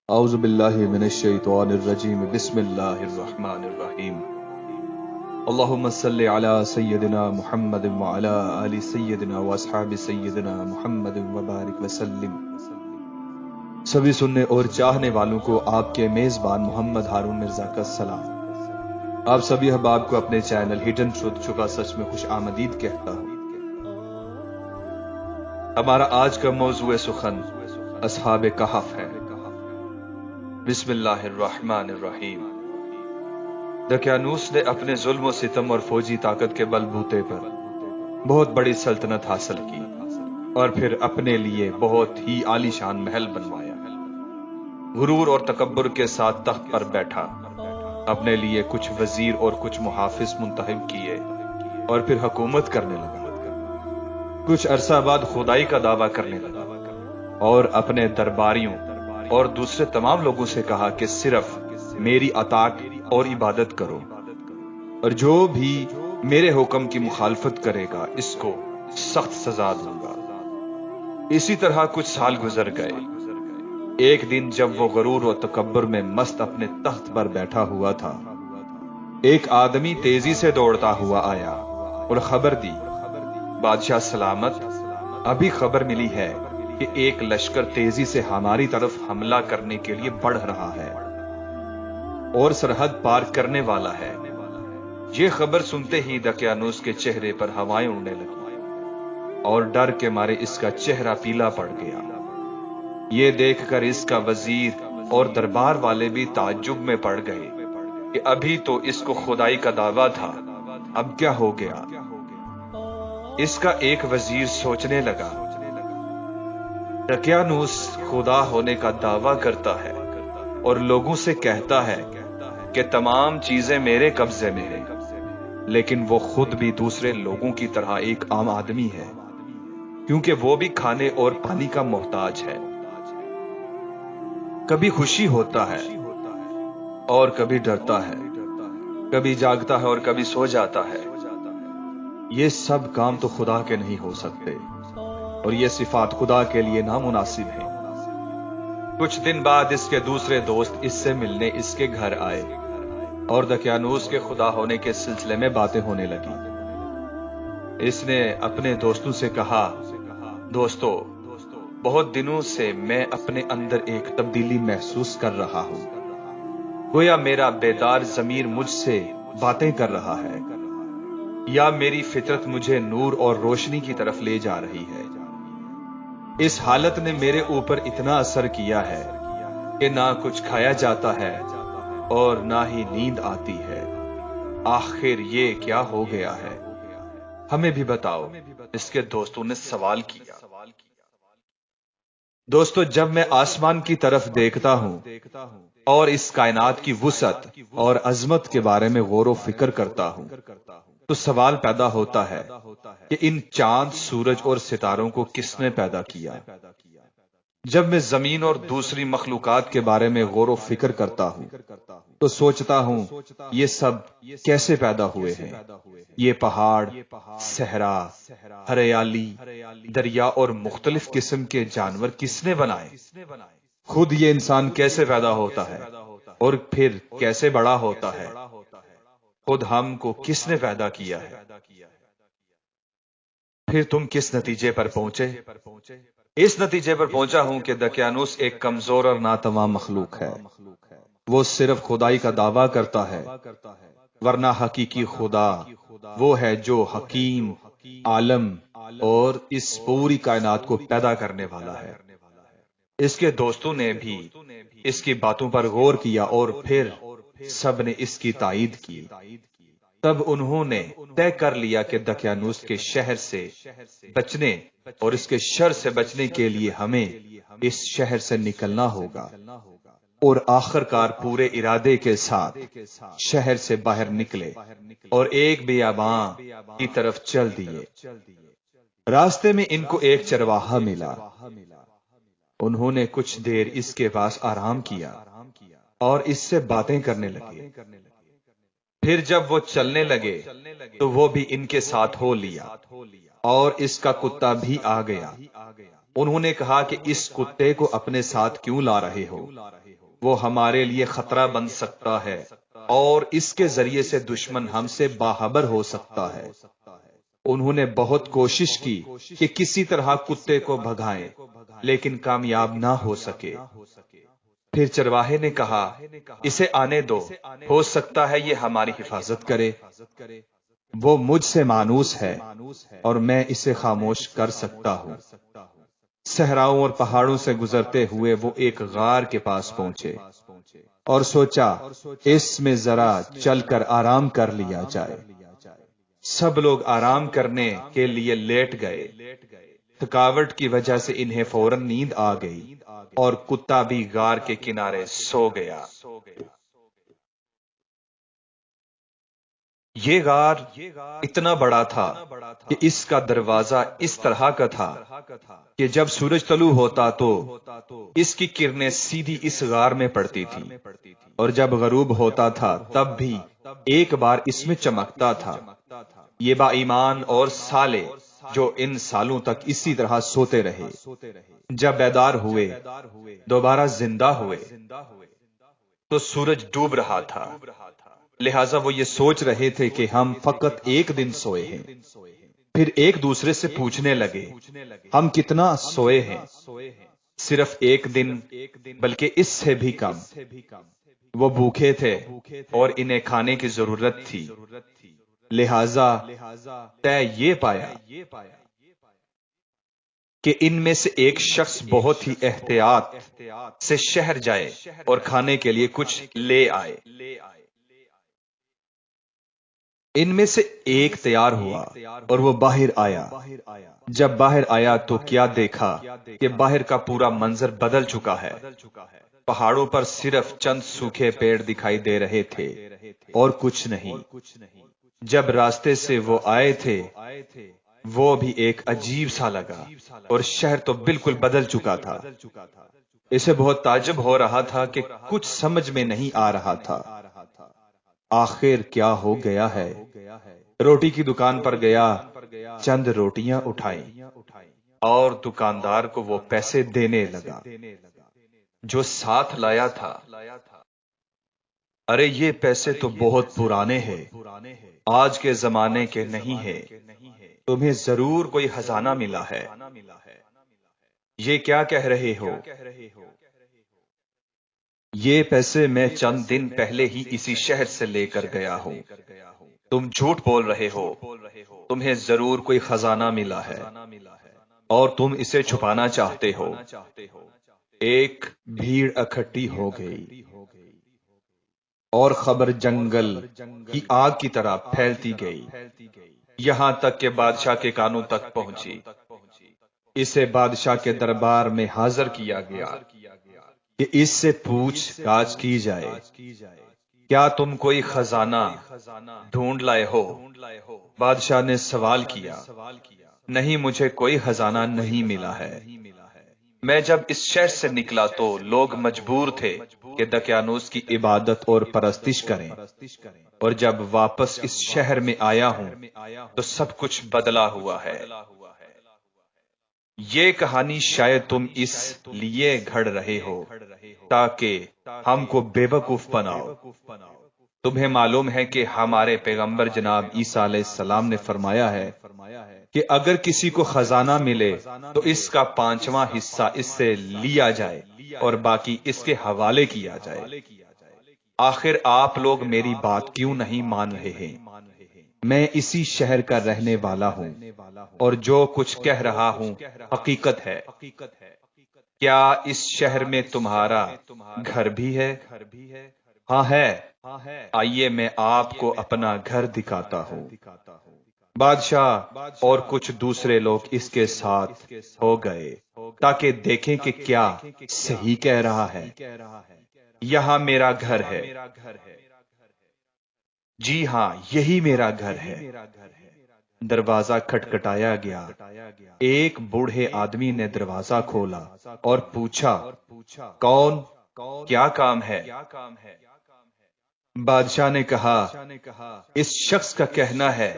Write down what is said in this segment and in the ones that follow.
اعوذ باللہ من الشیطان الرجیم بسم اللہ الرحمن الرحیم اللہم صلی علی سیدنا محمد وعلی آل سیدنا واصحاب سیدنا محمد وبارک وسلم۔ سبھی سننے اور چاہنے والوں کو آپ کے میزبان محمد ہارون مرزا کا سلام۔ آپ سبھی احباب کو اپنے چینل ہڈن ٹروتھ چھپا سچ میں خوش آمدید کہتا ہوں۔ ہمارا آج کا موضوع سخن اصحاب کہف ہے۔ بسم اللہ الرحمن الرحیم۔ دقیانوس نے اپنے ظلم و ستم اور فوجی طاقت کے بل بوتے پر بہت بڑی سلطنت حاصل کی اور پھر اپنے لیے بہت ہی عالی شان محل بنوایا۔ غرور اور تکبر کے ساتھ تخت پر بیٹھا، اپنے لیے کچھ وزیر اور کچھ محافظ منتخب کیے اور پھر حکومت کرنے لگا۔ کچھ عرصہ بعد خدائی کا دعویٰ کرنے لگا اور اپنے درباریوں اور دوسرے تمام لوگوں سے کہا کہ صرف میری اطاعت اور عبادت کرو، اور جو بھی میرے حکم کی مخالفت کرے گا اس کو سخت سزا دوں گا۔ اسی طرح کچھ سال گزر گئے۔ ایک دن جب وہ غرور و تکبر میں مست اپنے تخت پر بیٹھا ہوا تھا، ایک آدمی تیزی سے دوڑتا ہوا آیا اور خبر دی، بادشاہ سلامت، ابھی خبر ملی ہے کہ ایک لشکر تیزی سے ہماری طرف حملہ کرنے کے لیے بڑھ رہا ہے اور سرحد پار کرنے والا ہے۔ یہ خبر سنتے ہی دقیانوس کے چہرے پر ہوائیں اڑنے لگی اور ڈر کے مارے اس کا چہرہ پیلا پڑ گیا۔ یہ دیکھ کر اس کا وزیر اور دربار والے بھی تعجب میں پڑ گئے کہ ابھی تو اس کو خدائی کا دعویٰ تھا، اب کیا ہو گیا؟ اس کا ایک وزیر سوچنے لگا، دقیانوس خدا ہونے کا دعویٰ کرتا ہے اور لوگوں سے کہتا ہے کہ تمام چیزیں میرے قبضے میں ہیں، لیکن وہ خود بھی دوسرے لوگوں کی طرح ایک عام آدمی ہے، کیونکہ وہ بھی کھانے اور پانی کا محتاج ہے۔ کبھی خوشی ہوتا ہے اور کبھی ڈرتا ہے، کبھی جاگتا ہے اور کبھی سو جاتا ہے۔ یہ سب کام تو خدا کے نہیں ہو سکتے اور یہ صفات خدا کے لیے نامناسب ہیں۔ کچھ دن بعد اس کے دوسرے دوست اس سے ملنے اس کے گھر آئے اور دقیانوس کے خدا ہونے کے سلسلے میں باتیں ہونے لگی۔ اس نے اپنے دوستوں سے کہا، دوستو، بہت دنوں سے میں اپنے اندر ایک تبدیلی محسوس کر رہا ہوں، گویا میرا بیدار ضمیر مجھ سے باتیں کر رہا ہے، یا میری فطرت مجھے نور اور روشنی کی طرف لے جا رہی ہے۔ اس حالت نے میرے اوپر اتنا اثر کیا ہے کہ نہ کچھ کھایا جاتا ہے اور نہ ہی نیند آتی ہے۔ آخر یہ کیا ہو گیا ہے؟ ہمیں بھی بتاؤ، اس کے دوستوں نے سوال کیا۔ دوستو، جب میں آسمان کی طرف دیکھتا ہوں اور اس کائنات کی وسعت اور عظمت کے بارے میں غور و فکر کرتا ہوں تو سوال پیدا ہوتا ہے کہ ان چاند، سورج اور ستاروں کو کس نے پیدا کیا؟ جب میں زمین اور دوسری مخلوقات کے بارے میں غور و فکر کرتا ہوں تو سوچتا ہوں یہ سب کیسے پیدا ہوئے ہیں؟ یہ پہاڑ، صحرا، ہریالی، دریا اور مختلف قسم کے جانور کس نے بنائے؟ خود یہ انسان کیسے پیدا ہوتا ہے اور پھر کیسے بڑا ہوتا ہے؟ خود ہم کو کس نے پیدا کیا ہے؟ پھر تم کس نتیجے پر پہنچے؟ اس نتیجے پر پہنچا ہوں کہ دقیانوس ایک کمزور اور ناتواں مخلوق ہے۔ وہ صرف خدائی کا دعویٰ کرتا ہے، ورنہ حقیقی خدا وہ ہے جو حکیم، عالم اور اس پوری کائنات کو پیدا کرنے والا ہے۔ اس کے دوستوں نے بھی اس کی باتوں پر غور کیا اور پھر سب نے اس کی تائید کی۔ تب انہوں نے طے کر لیا کہ دقیانوس کے شہر سے بچنے اور اس کے شر سے بچنے کے لیے ہمیں اس شہر سے نکلنا ہوگا، اور آخر کار پورے ارادے کے ساتھ شہر سے باہر نکلے اور ایک بیاباں کی طرف چل دیے۔ راستے میں ان کو ایک چرواہا ملا۔ انہوں نے کچھ دیر اس کے پاس آرام کیا اور اس سے باتیں کرنے لگے۔ پھر جب وہ چلنے لگے تو وہ بھی ان کے ساتھ ہو لیا اور اس کا کتا بھی آ گیا۔ انہوں نے کہا کہ اس کتے کو اپنے ساتھ کیوں لا رہے ہو؟ وہ ہمارے لیے خطرہ بن سکتا ہے اور اس کے ذریعے سے دشمن ہم سے باخبر ہو سکتا ہے۔ انہوں نے بہت کوشش کی کہ کسی طرح کتے کو بھگائیں، لیکن کامیاب نہ ہو سکے۔ پھر چرواہے نے کہا، اسے آنے دو، ہو سکتا ہے یہ ہماری حفاظت کرے۔ وہ مجھ سے مانوس ہے اور میں اسے خاموش کر سکتا ہوں۔ صحراؤں اور پہاڑوں سے گزرتے ہوئے وہ ایک غار کے پاس پہنچے اور سوچا اس میں ذرا چل کر آرام کر لیا جائے۔ سب لوگ آرام کرنے کے لیے لیٹ گئے۔ تھکاوٹ کی وجہ سے انہیں فوراً نیند آ گئی اور کتا بھی غار کے کنارے سو گیا۔ یہ غار اتنا بڑا تھا کہ اس کا دروازہ اس طرح کا تھا کہ جب سورج طلوع ہوتا تو اس کی کرنیں سیدھی اس غار میں پڑتی تھی، اور جب غروب ہوتا تھا تب بھی ایک بار اس میں چمکتا تھا۔ یہ با ایمان اور صالح جو ان سالوں تک اسی طرح سوتے رہے، جب بیدار ہوئے، دوبارہ زندہ ہوئے تو سورج ڈوب رہا تھا، لہٰذا وہ یہ سوچ رہے تھے کہ ہم فقط ایک دن سوئے ہیں۔ پھر ایک دوسرے سے پوچھنے لگے، ہم کتنا سوئے ہیں؟ صرف ایک دن، بلکہ اس سے بھی کم۔ وہ بھوکے تھے اور انہیں کھانے کی ضرورت تھی، لہٰذا طے یہ پایا کہ ان میں سے ایک شخص بہت ہی احتیاط سے شہر جائے اور کھانے کے لیے کچھ لے آئے۔ ان میں سے ایک تیار ہوا اور وہ باہر آیا۔ جب باہر آیا تو کیا دیکھا کہ باہر کا پورا منظر بدل چکا ہے۔ پہاڑوں پر صرف چند سوکھے پیڑ دکھائی دے رہے تھے اور کچھ نہیں۔ جب راستے سے وہ آئے تھے وہ بھی ایک عجیب سا لگا، اور شہر تو بالکل بدل چکا تھا۔ اسے بہت تعجب ہو رہا تھا کہ کچھ سمجھ میں نہیں آ رہا تھا۔ آخر کیا ہو گیا ہے؟ روٹی کی دکان پر گیا، چند روٹیاں اٹھائیں اور دکاندار کو وہ پیسے دینے لگا جو ساتھ لایا تھا۔ ارے یہ پیسے تو بہت پرانے ہیں، آج کے زمانے کے نہیں ہیں، تمہیں ضرور کوئی خزانہ ملا ہے۔ یہ کیا کہہ رہے ہو؟ یہ پیسے میں چند دن پہلے ہی اسی شہر سے لے کر گیا ہوں۔ تم جھوٹ بول رہے ہو، تمہیں ضرور کوئی خزانہ ملا ہے اور تم اسے چھپانا چاہتے ہو۔ ایک بھیڑ اکٹھی ہو گئی اور خبر جنگل کی آگ کی طرح پھیلتی گئی، یہاں تک کہ بادشاہ کے کانوں تک پہنچی۔ اسے بادشاہ کے دربار میں حاضر کیا گیا کہ اس سے پوچھ تاچھ کی جائے، کیا تم کوئی خزانہ ڈھونڈ لائے ہو؟ بادشاہ نے سوال کیا، نہیں، مجھے کوئی خزانہ نہیں ملا ہے۔ میں جب اس شہر سے نکلا تو لوگ مجبور تھے کہ دقیانوس کی عبادت اور پرستش کریں، اور جب واپس اس شہر میں آیا ہوں تو سب کچھ بدلا ہوا ہے۔ یہ کہانی شاید تم اس لیے گھڑ رہے ہو تاکہ ہم کو بے وقوف بناؤ۔ تمہیں معلوم ہے کہ ہمارے پیغمبر جناب عیسیٰ علیہ السلام نے فرمایا ہے کہ اگر کسی کو خزانہ ملے تو اس کا 5واں حصہ اس سے لیا جائے اور باقی اس کے حوالے کیا جائے۔ آخر آپ لوگ میری بات کیوں نہیں مان رہے ہیں؟ میں اسی شہر کا رہنے والا ہوں اور جو کچھ کہہ رہا ہوں حقیقت ہے۔ کیا اس شہر میں تمہارا گھر بھی ہے؟ ہاں ہے، آئیے میں آپ کو اپنا گھر دکھاتا ہوں۔ بادشاہ اور کچھ دوسرے لوگ اس کے ساتھ ہو گئے تاکہ دیکھیں کہ کیا صحیح کہہ رہا ہے۔ یہاں میرا گھر ہے، جی ہاں یہی میرا گھر ہے۔ دروازہ کھٹکھٹایا گیا، ایک بوڑھے آدمی نے دروازہ کھولا اور پوچھا، کون؟ کیا کام ہے؟ بادشاہ نے کہا اس شخص کا کہنا ہے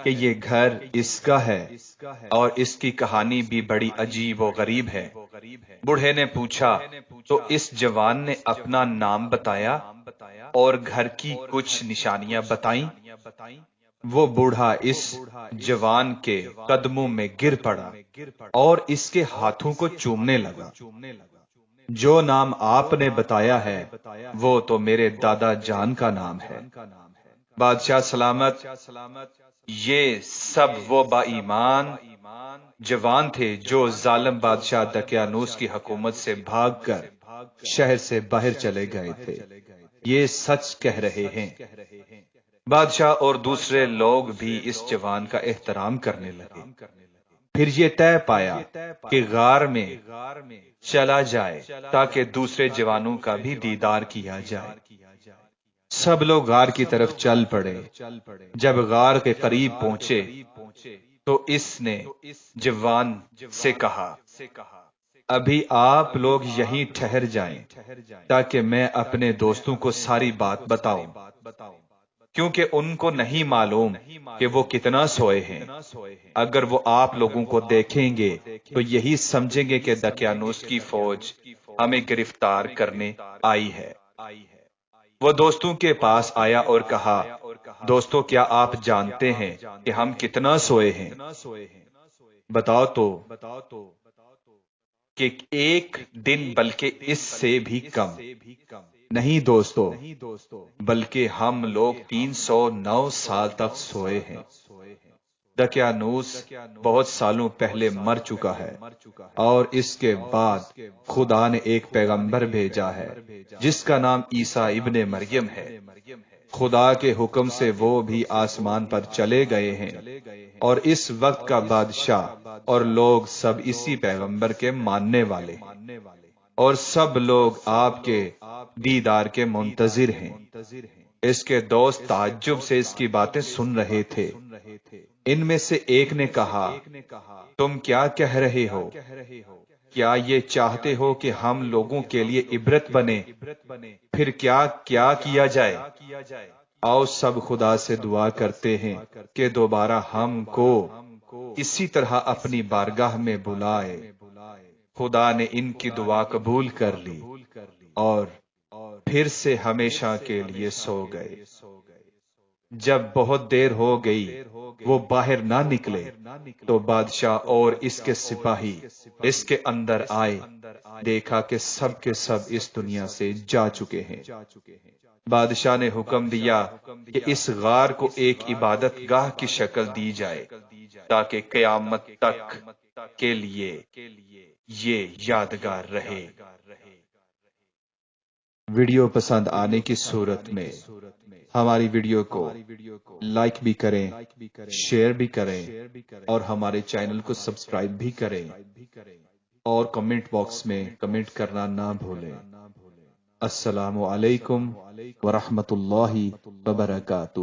کہ یہ گھر اس کا ہے اور اس کی کہانی بھی بڑی عجیب و غریب ہے۔ بوڑھے نے پوچھا تو اس جوان نے اپنا نام بتایا اور گھر کی کچھ نشانیاں بتائیں۔ وہ بوڑھا اس جوان کے قدموں میں گر پڑا اور اس کے ہاتھوں کو چومنے لگا۔ جو نام آپ نے بتایا ہے وہ تو میرے دادا جان کا نام ہے۔ بادشاہ سلامت، یہ سب وہ با ایمان جوان تھے جو ظالم بادشاہ دقیانوس کی حکومت سے بھاگ کر شہر سے باہر چلے گئے تھے، یہ سچ کہہ رہے ہیں۔ بادشاہ اور دوسرے لوگ بھی اس جوان کا احترام کرنے لگے۔ پھر یہ طے پایا کہ غار میں چلا جائے تاکہ دوسرے جوانوں کا بھی دیدار کیا جائے۔ سب لوگ غار کی طرف چل پڑے۔ جب غار کے قریب پہنچے تو اس نے جوان سے کہا ابھی آپ لوگ یہیں ٹھہر جائیں تاکہ میں اپنے دوستوں کو ساری بات بتاؤں، کیونکہ ان کو نہیں معلوم کہ وہ کتنا سوئے ہیں۔ اگر وہ آپ لوگوں کو دیکھیں گے تو یہی سمجھیں گے کہ دقیانوس کی فوج ہمیں گرفتار کرنے آئی ہے۔ وہ دوستوں کے پاس آیا اور کہا دوستو، کیا آپ جانتے ہیں کہ ہم کتنا سوئے ہیں؟ بتاؤ تو کہ ایک دن بلکہ اس سے بھی کم نہیں دوستو، بلکہ ہم لوگ 309 سال تک سوئے ہیں۔ دقیانوس بہت سالوں پہلے مر چکا ہے اور اس کے بعد خدا نے ایک پیغمبر بھیجا ہے جس کا نام عیسیٰ ابن مریم ہے۔ خدا کے حکم سے وہ بھی آسمان پر چلے گئے ہیں اور اس وقت کا بادشاہ اور لوگ سب اسی پیغمبر کے ماننے والے ہیں اور سب لوگ آپ کے دیدار کے منتظر ہیں۔ اس کے دوست تعجب سے اس کی باتیں سن رہے تھے۔ ان میں سے ایک نے کہا تم کیا کہہ رہے ہو؟ کیا یہ چاہتے ہو کہ ہم لوگوں کے لیے عبرت بنے؟ پھر کیا کیا جائے؟ آؤ سب خدا سے دعا کرتے ہیں کہ دوبارہ ہم کو اسی طرح اپنی بارگاہ میں بلائے۔ خدا نے ان کی دعا قبول کر لی اور پھر سے ہمیشہ کے لیے سو گئے۔ جب بہت دیر ہو گئی وہ باہر نہ نکلے تو بادشاہ اور اس کے سپاہی اس کے اندر آئے، دیکھا کہ سب کے سب اس دنیا سے جا چکے ہیں۔ بادشاہ نے حکم دیا کہ اس غار کو ایک عبادت گاہ کی شکل دی جائے تاکہ قیامت تک کے لیے یہ یادگار رہے۔ ویڈیو پسند آنے کی صورت میں ہماری ویڈیو کو لائک بھی کریں، شیئر بھی کریں اور ہمارے چینل کو سبسکرائب بھی کریں اور کمنٹ باکس میں کمنٹ کرنا نہ بھولیں۔ السلام علیکم ورحمۃ اللہ وبرکاتہ۔